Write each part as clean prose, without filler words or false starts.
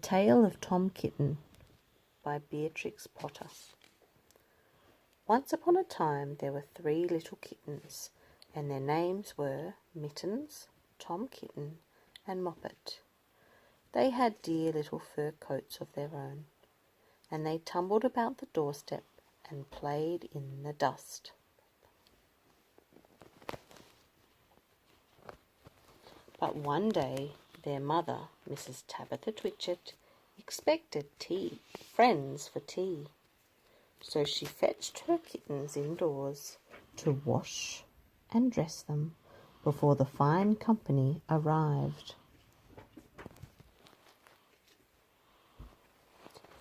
Tale of Tom Kitten by Beatrix Potter. Once upon a time there were 3 little kittens, and their names were Mittens, Tom Kitten, and Moppet. They had dear little fur coats of their own, and they tumbled about the doorstep and played in the dust. But one day their mother, Mrs. Tabitha Twitchit, expected friends for tea. So she fetched her kittens indoors to wash and dress them before the fine company arrived.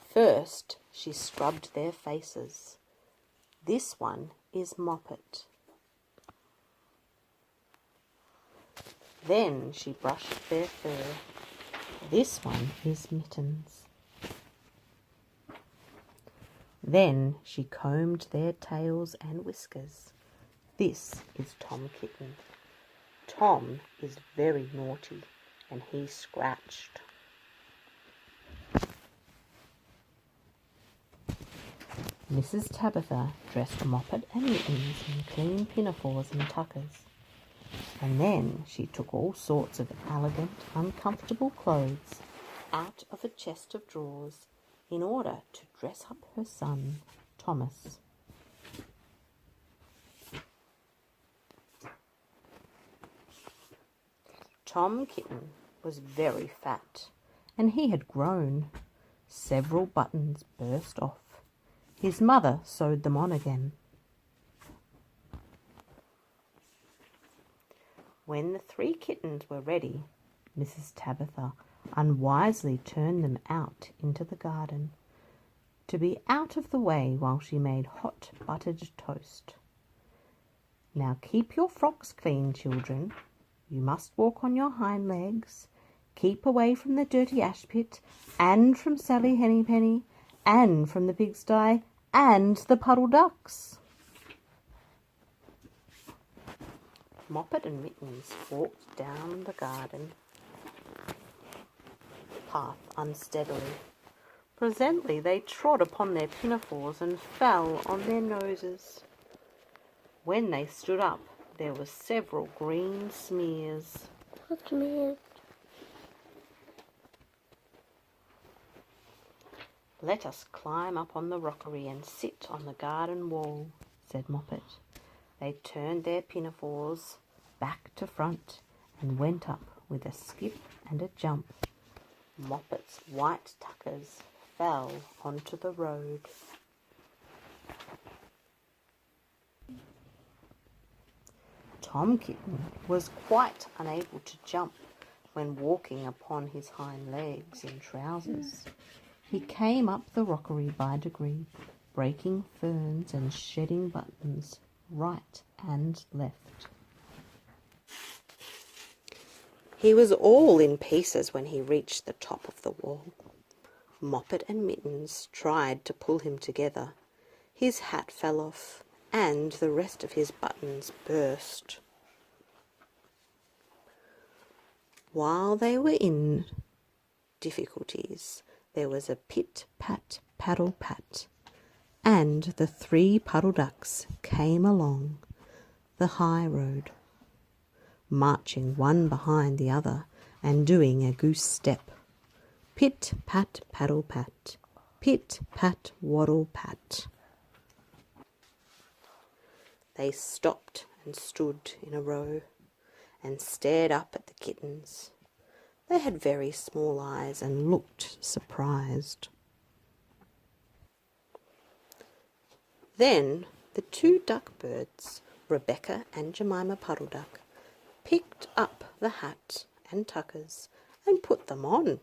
First she scrubbed their faces. This one is Moppet. Then she brushed their fur. This one is Mittens. Then she combed their tails and whiskers. This is Tom Kitten. Tom is very naughty, and he scratched. Mrs. Tabitha dressed Moppet and Mittens in clean pinafores and tuckers. And then she took all sorts of elegant, uncomfortable clothes out of a chest of drawers in order to dress up her son, Thomas. Tom Kitten was very fat, and he had grown. Several buttons burst off. His mother sewed them on again. When the 3 kittens were ready, Mrs. Tabitha unwisely turned them out into the garden, to be out of the way while she made hot buttered toast. Now keep your frocks clean, children. You must walk on your hind legs. Keep away from the dirty ash pit, and from Sally Hennypenny, and from the pigsty, and the puddle ducks. Moppet and Mittens walked down the garden path unsteadily. Presently they trod upon their pinafores and fell on their noses. When they stood up, there were several green smears. Let us climb up on the rockery and sit on the garden wall, said Moppet. They turned their pinafores back to front and went up with a skip and a jump. Moppet's white tuckers fell onto the road. Tom Kitten was quite unable to jump when walking upon his hind legs in trousers. He came up the rockery by degree, breaking ferns and shedding buttons right and left. He was all in pieces when he reached the top of the wall. Moppet and Mittens tried to pull him together. His hat fell off, and the rest of his buttons burst. While they were in difficulties, there was a pit-pat, paddle-pat, and the 3 puddle ducks came along the high road, marching one behind the other and doing a goose step. Pit-pat, paddle-pat, pit-pat, waddle-pat. They stopped and stood in a row and stared up at the kittens. They had very small eyes and looked surprised. Then the 2 duck birds, Rebecca and Jemima Puddle Duck, picked up the hat and tuckers and put them on.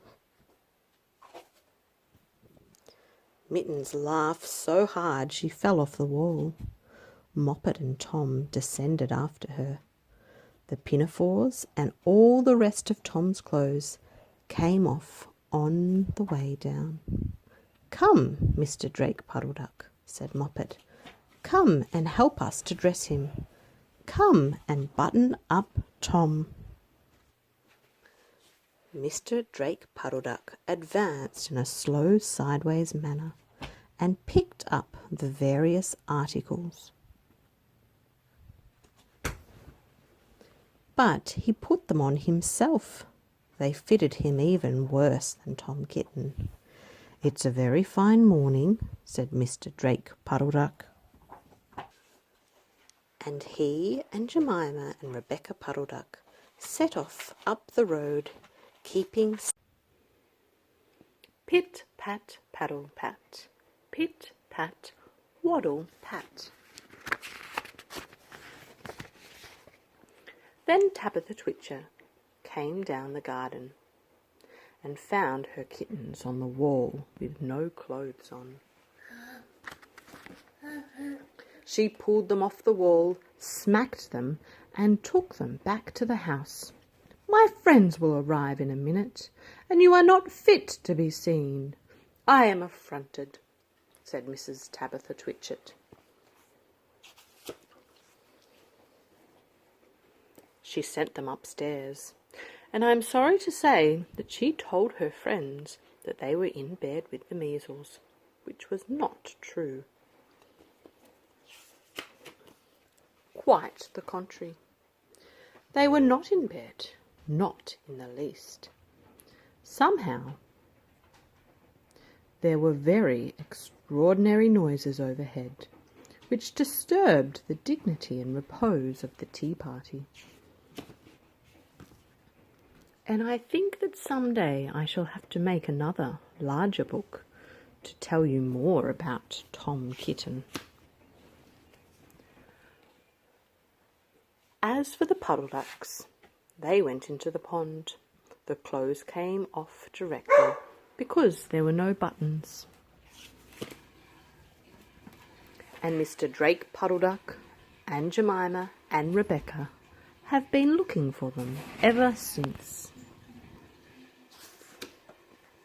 Mittens laughed so hard she fell off the wall. Moppet and Tom descended after her. The pinafores and all the rest of Tom's clothes came off on the way down. "Come, Mr. Drake Puddle Duck," said Moppet. "Come and help us to dress him. Come and button up Tom." Mr. Drake Puddle Duck advanced in a slow sideways manner and picked up the various articles. But he put them on himself. They fitted him even worse than Tom Kitten. "It's a very fine morning," said Mr. Drake Puddle Duck. And he and Jemima and Rebecca Puddle Duck set off up the road, keeping pit, pat, paddle, pat, pit, pat, waddle, pat. Then Tabitha Twitcher came down the garden and found her kittens on the wall with no clothes on. She pulled them off the wall, smacked them, and took them back to the house. "My friends will arrive in a minute, and you are not fit to be seen. I am affronted," said Mrs. Tabitha Twitchit. She sent them upstairs, and I am sorry to say that she told her friends that they were in bed with the measles, which was not true. Quite the contrary. They were not in bed, not in the least. Somehow there were very extraordinary noises overhead, which disturbed the dignity and repose of the tea party. And I think that some day I shall have to make another, larger book to tell you more about Tom Kitten. As for the Puddle Ducks, they went into the pond. The clothes came off directly because there were no buttons. And Mr. Drake Puddle Duck and Jemima and Rebecca have been looking for them ever since.